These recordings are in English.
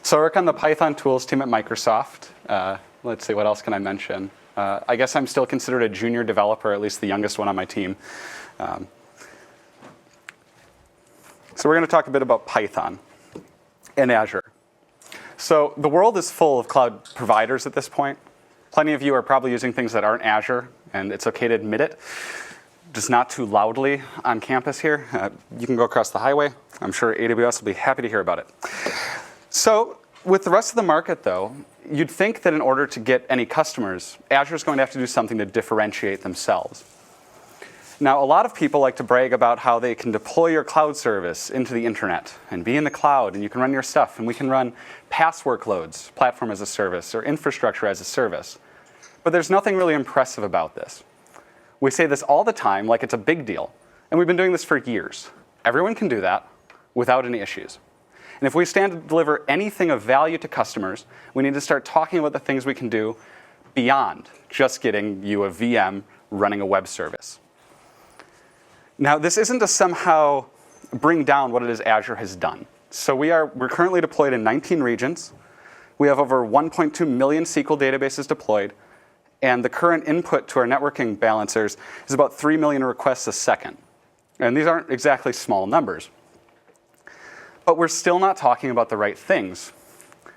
So I work on the Python tools team at Microsoft. Let's see, what else can I mention? I guess I'm still considered a junior developer, at least the youngest one on my team. So we're going to talk a bit about Python and Azure. So the world is full of cloud providers at this point. Plenty of you are probably using things that aren't Azure, and it's okay to admit it. Just not too loudly on campus here. You can go across the highway. I'm sure AWS will be happy to hear about it. So with the rest of the market, though, you'd think that in order to get any customers, Azure is going to have to do something to differentiate themselves. Now, a lot of people like to brag about how they can deploy your cloud service into the internet and be in the cloud, and you can run your stuff, and we can run PaaS workloads, platform as a service, or infrastructure as a service. But there's nothing really impressive about this. We say this all the time like it's a big deal, and we've been doing this for years. Everyone can do that without any issues. And if we stand to deliver anything of value to customers, we need to start talking about the things we can do beyond just getting you a VM running a web service. Now, this isn't to somehow bring down what it is Azure has done. So we're currently deployed in 19 regions. We have over 1.2 million SQL databases deployed. And the current input to our networking balancers is about 3 million requests a second. And these aren't exactly small numbers. But we're still not talking about the right things.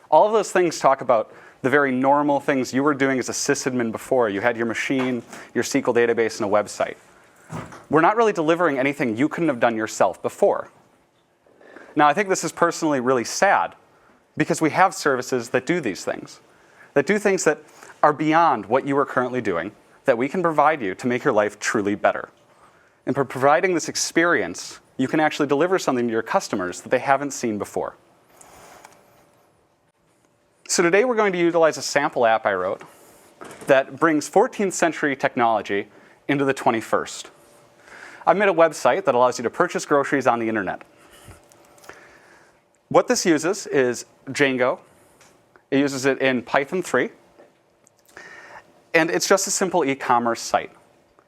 All of those things talk about the very normal things you were doing as a sysadmin before. You had your machine, your SQL database, and a website. We're not really delivering anything you couldn't have done yourself before. Now, I think this is personally really sad because we have services that do these things, that are beyond what you are currently doing, that we can provide you to make your life truly better. And by providing this experience, you can actually deliver something to your customers that they haven't seen before. So today we're going to utilize a sample app I wrote that brings 14th century technology into the 21st. I've made a website that allows you to purchase groceries on the internet. What this uses is Django. It uses it in Python 3. And it's just a simple e-commerce site.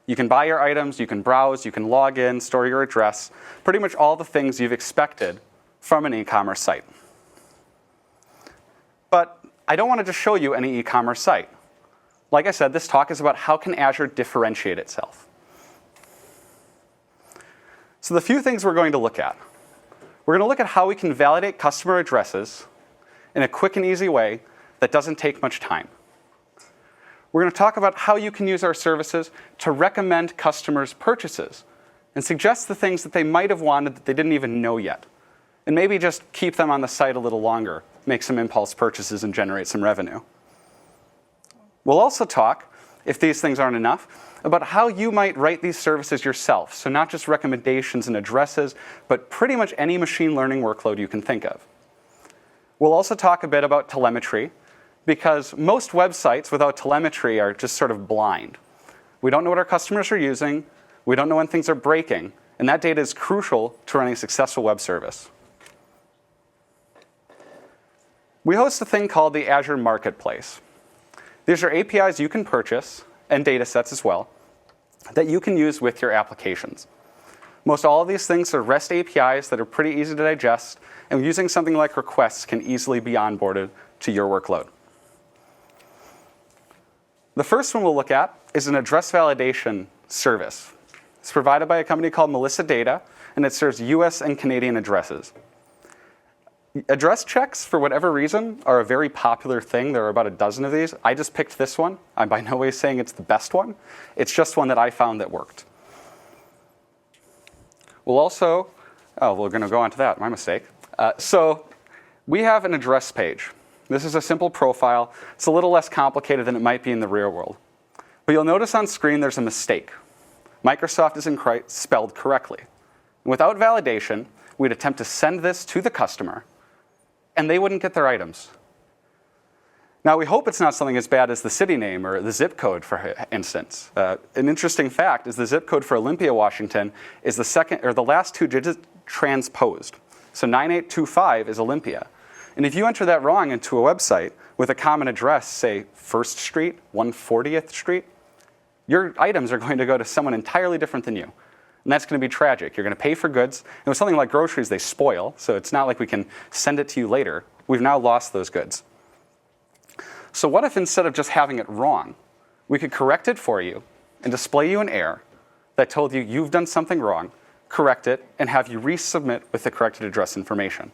You can buy your items, you can browse, you can log in, store your address, pretty much all the things you've expected from an e-commerce site. But I don't want to just show you any e-commerce site. Like I said, this talk is about how can Azure differentiate itself. So the few things we're going to look at. We're going to look at how we can validate customer addresses in a quick and easy way that doesn't take much time. We're going to talk about how you can use our services to recommend customers' purchases and suggest the things that they might have wanted that they didn't even know yet. And maybe just keep them on the site a little longer, make some impulse purchases, and generate some revenue. We'll also talk, if these things aren't enough, about how you might write these services yourself. So not just recommendations and addresses, but pretty much any machine learning workload you can think of. We'll also talk a bit about telemetry, because most websites without telemetry are just sort of blind. We don't know what our customers are using. We don't know when things are breaking. And that data is crucial to running a successful web service. We host a thing called the Azure Marketplace. These are APIs you can purchase, and data sets as well, that you can use with your applications. Most all of these things are REST APIs that are pretty easy to digest, and using something like requests can easily be onboarded to your workload. The first one we'll look at is an address validation service. It's provided by a company called Melissa Data, and it serves US and Canadian addresses. Address checks, for whatever reason, are a very popular thing. There are about a dozen of these. I just picked this one. I'm by no way saying it's the best one. It's just one that I found that worked. We'll also, we're going to go on to that. My mistake. So we have an address page. This is a simple profile. It's a little less complicated than it might be in the real world. But you'll notice on screen there's a mistake. Microsoft isn't spelled correctly. Without validation, we'd attempt to send this to the customer, and they wouldn't get their items. Now, we hope it's not something as bad as the city name or the zip code, for instance. An interesting fact is the zip code for Olympia, Washington, is the last two digits transposed. So 9825 is Olympia. And if you enter that wrong into a website with a common address, say 1st Street, 140th Street, your items are going to go to someone entirely different than you. And that's going to be tragic. You're going to pay for goods. And with something like groceries, they spoil. So it's not like we can send it to you later. we've now lost those goods. So what if instead of just having it wrong, we could correct it for you and display you an error that told you you've done something wrong, correct it, and have you resubmit with the corrected address information?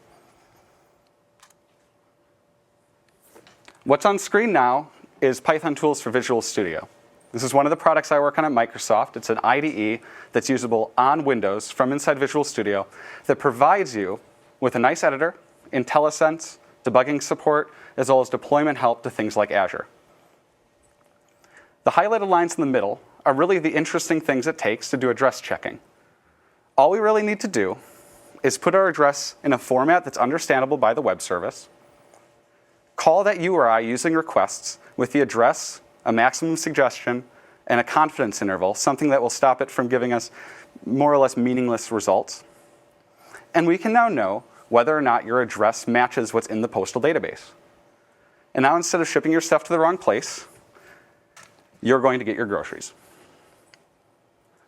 What's on screen now is Python tools for Visual Studio. This is one of the products I work on at Microsoft. It's an IDE that's usable on Windows from inside Visual Studio that provides you with a nice editor, IntelliSense, debugging support, as well as deployment help to things like Azure. The highlighted lines in the middle are really the interesting things it takes to do address checking. All we really need to do is put our address in a format that's understandable by the web service, call that URI using requests with the address, a maximum suggestion, and a confidence interval, something that will stop it from giving us more or less meaningless results. And we can now know whether or not your address matches what's in the postal database. And now instead of shipping your stuff to the wrong place, you're going to get your groceries.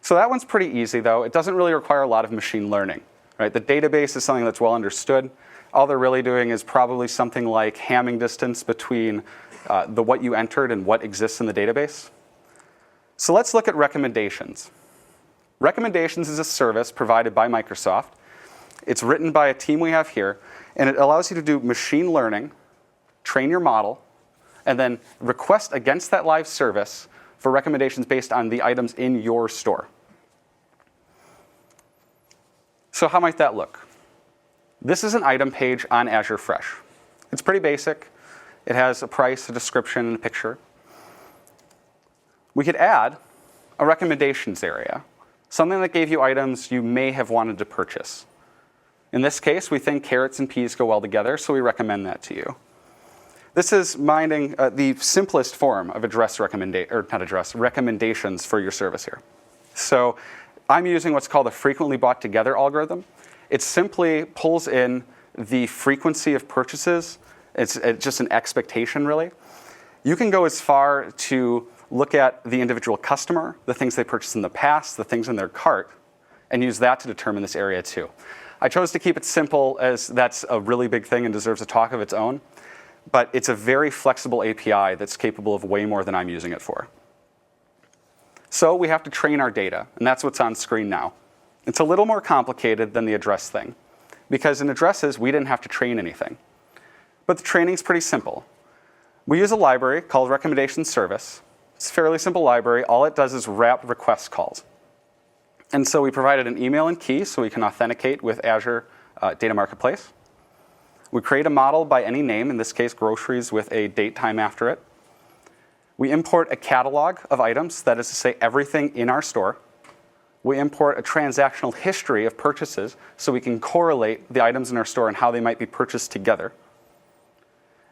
So that one's pretty easy, though. It doesn't really require a lot of machine learning. Right? The database is something that's well understood. All they're really doing is probably something like hamming distance between what you entered and what exists in the database. So let's look at recommendations. Recommendations is a service provided by Microsoft. It's written by a team we have here, and it allows you to do machine learning, train your model, and then request against that live service for recommendations based on the items in your store. So how might that look? This is an item page on Azure Fresh. It's pretty basic. It has a price, a description, and a picture. We could add a recommendations area, something that gave you items you may have wanted to purchase. In this case, we think carrots and peas go well together, so we recommend that to you. This is minding the simplest form of recommendations for your service here. So I'm using what's called a frequently bought together algorithm. It simply pulls in the frequency of purchases. It's just an expectation, really. You can go as far to look at the individual customer, the things they purchased in the past, the things in their cart, and use that to determine this area too. I chose to keep it simple as that's a really big thing and deserves a talk of its own. But it's a very flexible API that's capable of way more than I'm using it for. So we have to train our data, and that's what's on screen now. It's a little more complicated than the address thing, because in addresses, we didn't have to train anything. But the training's pretty simple. We use a library called Recommendation Service. It's a fairly simple library. All it does is wrap request calls. And so we provided an email and key so we can authenticate with Azure Data Marketplace. We create a model by any name, in this case groceries with a date time after it. We import a catalog of items, that is to say everything in our store. We import a transactional history of purchases so we can correlate the items in our store and how they might be purchased together.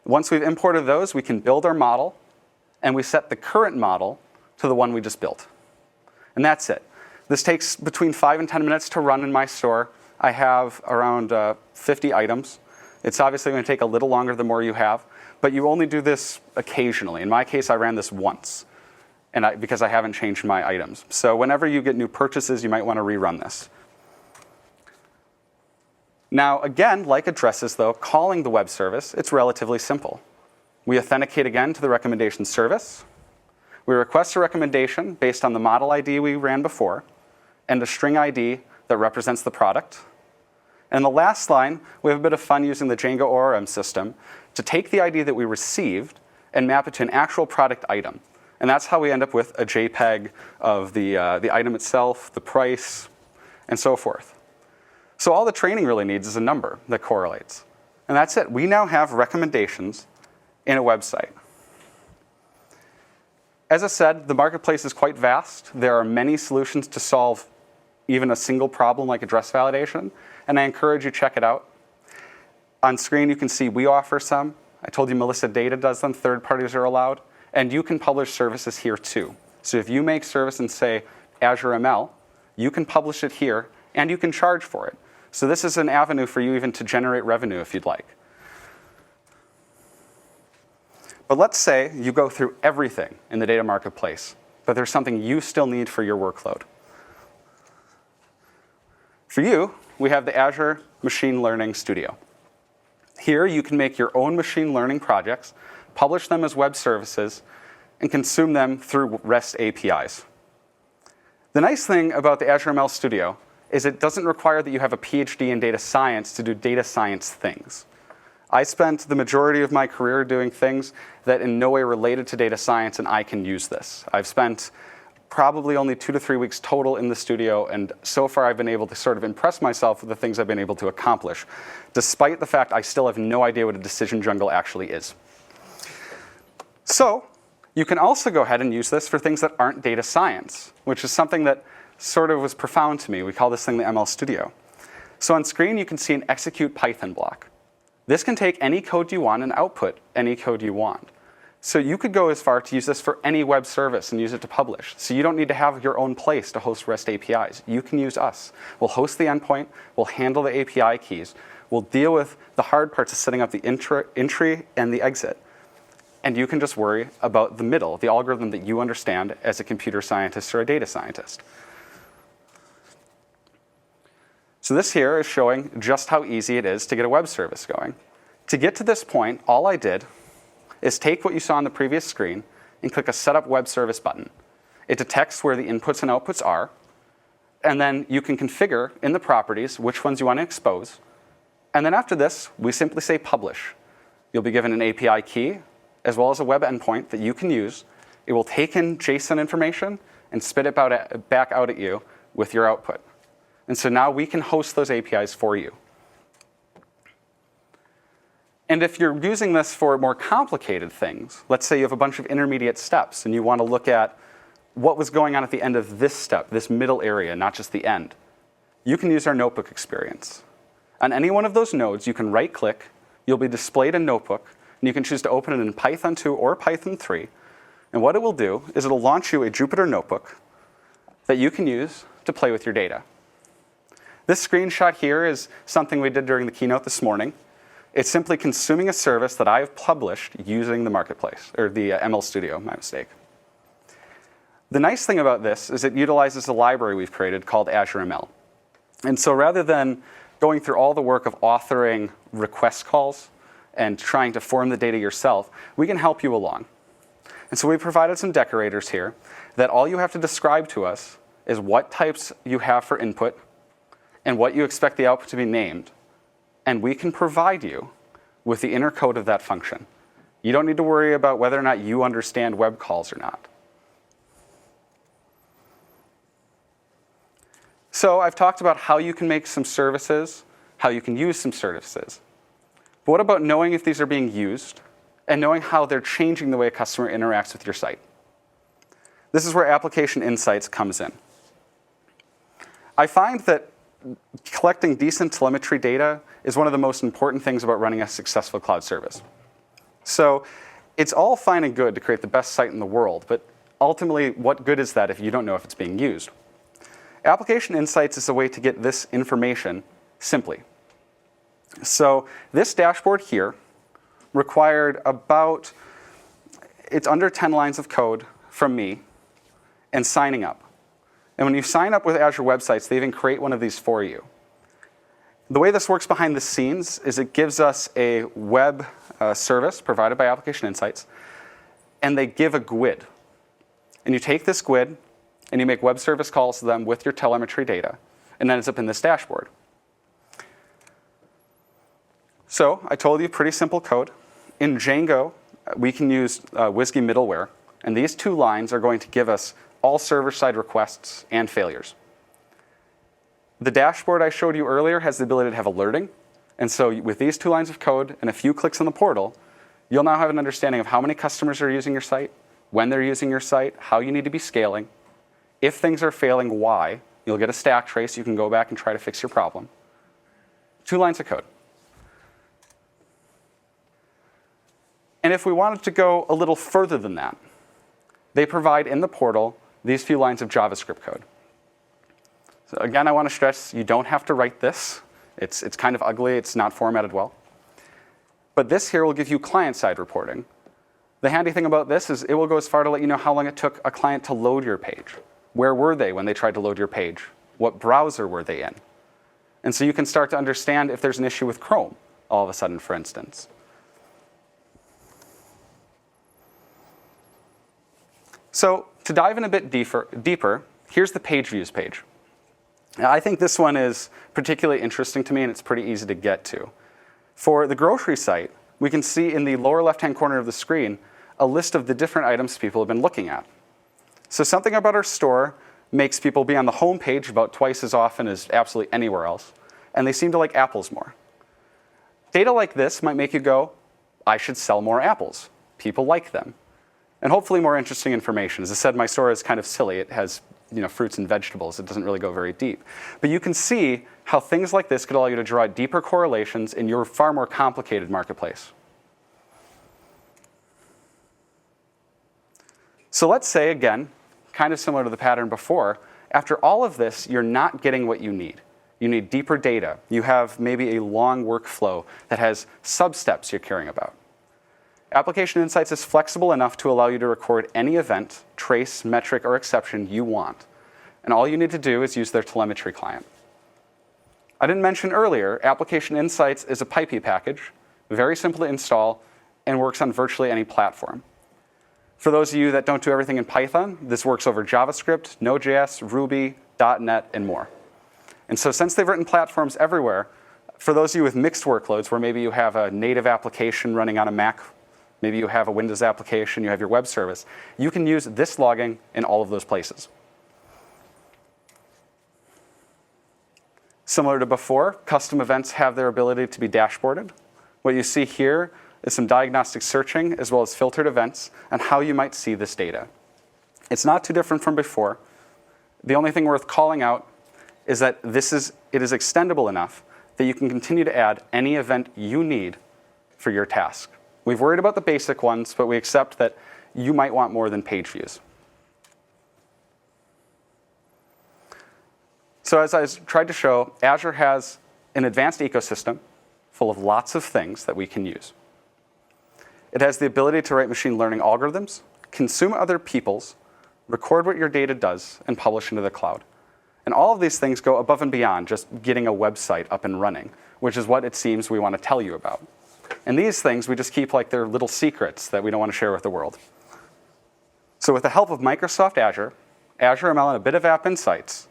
Once we've imported those, we can build our model, and we set the current model to the one we just built. And that's it. This takes between 5 and 10 minutes to run in my store. I have around 50 items. It's obviously going to take a little longer the more you have, but you only do this occasionally. In my case, I ran this once because I haven't changed my items. So whenever you get new purchases, you might want to rerun this. Now, again, like addresses, though, calling the web service, it's relatively simple. We authenticate again to the recommendation service. We request a recommendation based on the model ID we ran before and a string ID that represents the product. And in the last line, we have a bit of fun using the Django ORM system to take the ID that we received and map it to an actual product item. And that's how we end up with a JPEG of the item itself, the price, and so forth. So all the training really needs is a number that correlates. And that's it. We now have recommendations in a website. As I said, the marketplace is quite vast. There are many solutions to solve even a single problem like address validation, and I encourage you to check it out. On screen, you can see we offer some. I told you Melissa Data does them. Third parties are allowed. And you can publish services here too. So if you make service in, say, Azure ML, you can publish it here, and you can charge for it. So this is an avenue for you even to generate revenue if you'd like. But let's say you go through everything in the data marketplace, but there's something you still need for your workload. For you, we have the Azure Machine Learning Studio. Here, you can make your own machine learning projects, publish them as web services, and consume them through REST APIs. The nice thing about the Azure ML Studio is it doesn't require that you have a PhD in data science to do data science things. I spent the majority of my career doing things that in no way related to data science, and I can use this. I've spent probably only 2 to 3 weeks total in the studio, and so far I've been able to sort of impress myself with the things I've been able to accomplish, despite the fact I still have no idea what a decision jungle actually is. So you can also go ahead and use this for things that aren't data science, which is something that sort of was profound to me. We call this thing the ML Studio. So on screen, you can see an execute Python block. This can take any code you want and output any code you want. So you could go as far to use this for any web service and use it to publish. So you don't need to have your own place to host REST APIs. You can use us. We'll host the endpoint. We'll handle the API keys. We'll deal with the hard parts of setting up the entry and the exit. And you can just worry about the middle, the algorithm that you understand as a computer scientist or a data scientist. So this here is showing just how easy it is to get a web service going. To get to this point, all I did is take what you saw on the previous screen and click a Setup Web Service button. It detects where the inputs and outputs are, and then you can configure in the properties which ones you want to expose. And then after this, we simply say Publish. You'll be given an API key, as well as a web endpoint that you can use. It will take in JSON information and spit it back out at you with your output. And so now we can host those APIs for you. And if you're using this for more complicated things, let's say you have a bunch of intermediate steps and you want to look at what was going on at the end of this step, this middle area, not just the end, you can use our notebook experience. On any one of those nodes, you can right-click, you'll be displayed a notebook, and you can choose to open it in Python 2 or Python 3. And what it will do is it'll launch you a Jupyter notebook that you can use to play with your data. This screenshot here is something we did during the keynote this morning. It's simply consuming a service that I have published using the marketplace, or the ML Studio, my mistake. The nice thing about this is it utilizes a library we've created called Azure ML. And so rather than going through all the work of authoring request calls and trying to form the data yourself, we can help you along. And so we provided some decorators here that all you have to describe to us is what types you have for input and what you expect the output to be named. And we can provide you with the inner code of that function. You don't need to worry about whether or not you understand web calls or not. So I've talked about how you can make some services, how you can use some services. But what about knowing if these are being used and knowing how they're changing the way a customer interacts with your site? This is where application insights comes in. I find that collecting decent telemetry data is one of the most important things about running a successful cloud service. So it's all fine and good to create the best site in the world, but ultimately, what good is that if you don't know if it's being used? Application Insights is a way to get this information simply. So this dashboard here required it's under 10 lines of code from me and signing up. And when you sign up with Azure websites, they even create one of these for you. The way this works behind the scenes is it gives us a web service provided by Application Insights, and they give a GUID. And you take this GUID, and you make web service calls to them with your telemetry data, and then it's up in this dashboard. So I told you, pretty simple code. In Django, we can use WSGI middleware, and these 2 lines are going to give us all server-side requests and failures. The dashboard I showed you earlier has the ability to have alerting. And so with these 2 lines of code and a few clicks on the portal, you'll now have an understanding of how many customers are using your site, when they're using your site, how you need to be scaling. If things are failing, why. You'll get a stack trace. You can go back and try to fix your problem. 2 lines of code. And if we wanted to go a little further than that, they provide in the portal these few lines of JavaScript code. So again, I want to stress, you don't have to write this. It's kind of ugly. It's not formatted well. But this here will give you client-side reporting. The handy thing about this is it will go as far to let you know how long it took a client to load your page. Where were they when they tried to load your page? What browser were they in? And so you can start to understand if there's an issue with Chrome. all of a sudden, for instance. So to dive in a bit deeper, here's the page views page. Now, I think this one is particularly interesting to me, and it's pretty easy to get to. For the grocery site, we can see in the lower left-hand corner of the screen a list of the different items people have been looking at. So something about our store makes people be on the home page about twice as often as absolutely anywhere else, and they seem to like apples more. Data like this might make you go, I should sell more apples. People like them. And hopefully more interesting information. As I said, my store is kind of silly. It has fruits and vegetables. It doesn't really go very deep. But you can see how things like this could allow you to draw deeper correlations in your far more complicated marketplace. So let's say, again, kind of similar to the pattern before, after all of this, you're not getting what you need. You need deeper data. You have maybe a long workflow that has sub-steps you're caring about. Application Insights is flexible enough to allow you to record any event, trace, metric, or exception you want. And all you need to do is use their telemetry client. I didn't mention earlier, Application Insights is a Pipey package, very simple to install, and works on virtually any platform. For those of you that don't do everything in Python, this works over JavaScript, Node.js, Ruby, .NET, and more. And so since they've written platforms everywhere, for those of you with mixed workloads, where maybe you have a native application running on a Mac, maybe you have a Windows application, you have your web service, you can use this logging in all of those places. Similar to before, custom events have their ability to be dashboarded. What you see here is some diagnostic searching as well as filtered events and how you might see this data. It's not too different from before. The only thing worth calling out is that it is extendable enough that you can continue to add any event you need for your task. We've worried about the basic ones, but we accept that you might want more than page views. So as I tried to show, Azure has an advanced ecosystem full of lots of things that we can use. It has the ability to write machine learning algorithms, consume other people's, record what your data does, and publish into the cloud. And all of these things go above and beyond just getting a website up and running, which is what it seems we want to tell you about. And these things we just keep like they're little secrets that we don't want to share with the world. So with the help of Microsoft Azure, Azure ML, and a bit of App Insights,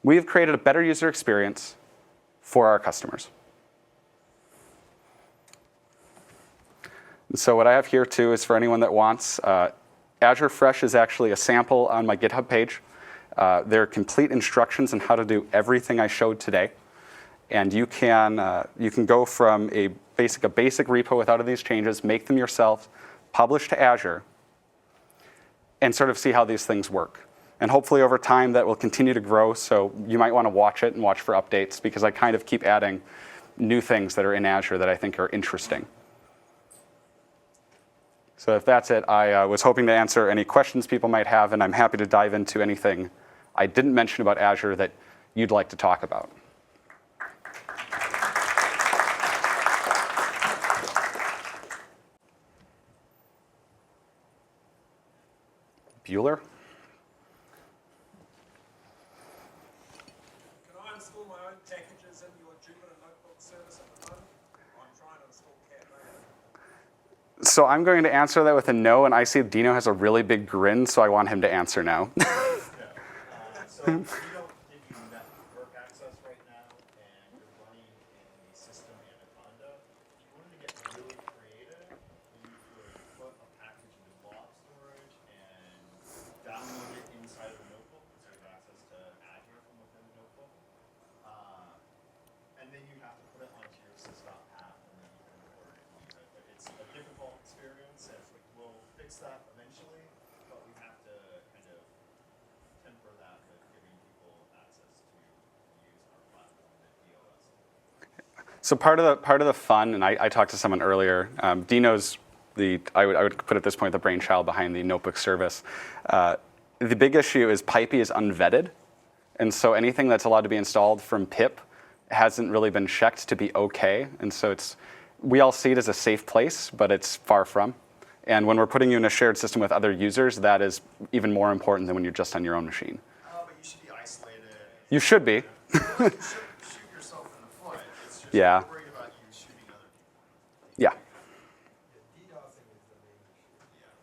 we have created a better user experience for our customers. And so what I have here too is for anyone that wants, Azure Fresh is actually a sample on my GitHub page. There are complete instructions on how to do everything I showed today. And you can go from a basic repo without these changes, make them yourself, publish to Azure, and sort of see how these things work. And hopefully over time that will continue to grow, so you might want to watch it and watch for updates, because I kind of keep adding new things that are in Azure that I think are interesting. So if that's it, I was hoping to answer any questions people might have, and I'm happy to dive into anything I didn't mention about Azure that you'd like to talk about. Bueller? Can I install my own packages in your Jupyter Notebook service at the moment? I'm trying to install CatMail. So I'm going to answer that with a no, and I see Dino has a really big grin, so I want him to answer no. So we don't give you network access right now, and you're running in the system Anaconda. If you wanted to get really creative, you could put a package into blob storage and download it inside of the notebook, because you have access to Azure from within the notebook. And then you have to put it onto your sys.app, and then you can record it and use it. But it's a difficult experience, and we'll fix that eventually, but we have to kind of temper that with giving people access to use our platform at DOS. So part of the fun, and I talked to someone earlier, Dino's I would put at this point the brainchild behind the notebook service. The big issue is Pipey is unvetted, and so anything that's allowed to be installed from pip hasn't really been checked to be okay, and so we all see it as a safe place, but it's far from. And when we're putting you in a shared system with other users, that is even more important than when you're just on your own machine. But you should be isolated. You should be. You should shoot yourself in the foot. It's just Yeah. worried about you Yeah. DDoSing is the main issue. Yeah.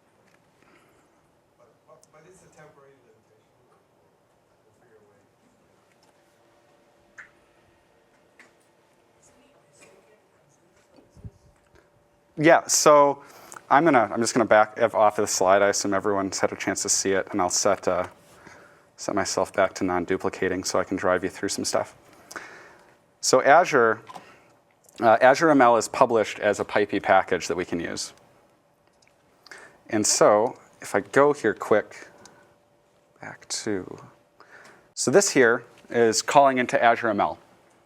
But it's a temporary limitation. We'll figure a way. Yeah, so I'm just gonna back off of the slide. I assume everyone's had a chance to see it, and I'll set myself back to non-duplicating so I can drive you through some stuff. So Azure ML is published as a Pipey package that we can use. And so if I go here quick, back to, so this here is calling into Azure ML.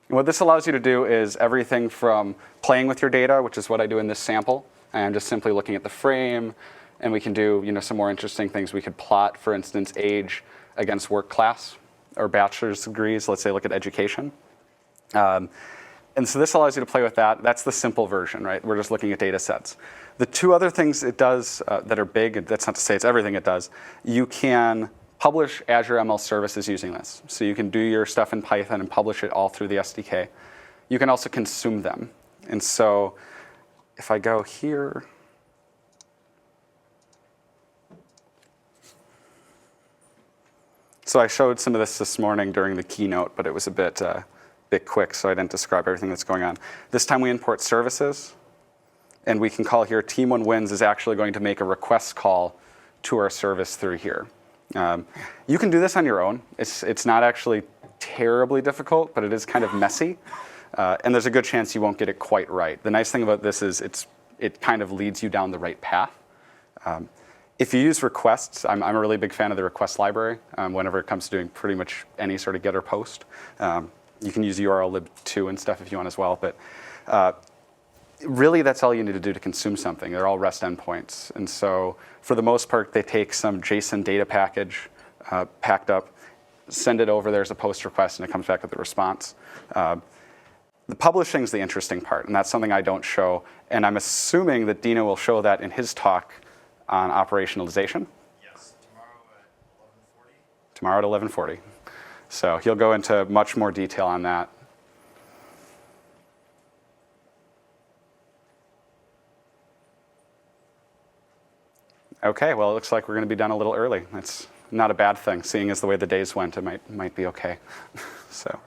And what this allows you to do is everything from playing with your data, which is what I do in this sample. I'm just simply looking at the frame, and we can do some more interesting things. We could plot, for instance, age against work class or bachelor's degrees. Let's say look at education. And so this allows you to play with that. That's the simple version, right? We're just looking at data sets. The two other things it does that are big, and that's not to say it's everything it does, you can publish Azure ML services using this. So you can do your stuff in Python and publish it all through the SDK. You can also consume them. And so if I go here, so I showed some of this morning during the keynote, but it was a bit quick, so I didn't describe everything that's going on. This time we import services, and we can call here team1wins is actually going to make a request call to our service through here. You can do this on your own. It's not actually terribly difficult, but it is kind of messy. And there's a good chance you won't get it quite right. The nice thing about this is it kind of leads you down the right path. If you use requests, I'm a really big fan of the request library whenever it comes to doing pretty much any sort of get or post. You can use urllib2 and stuff if you want as well. But really, that's all you need to do to consume something. They're all REST endpoints. And so for the most part, they take some JSON data package packed up, send it over there as a post request, and it comes back with the response. The publishing is the interesting part, and that's something I don't show. And I'm assuming that Dino will show that in his talk on operationalization. Yes, tomorrow at 11:40. Tomorrow at 11:40. So he'll go into much more detail on that. Okay, well, it looks like we're going to be done a little early. That's not a bad thing. Seeing as the way the days went, it might be okay. So.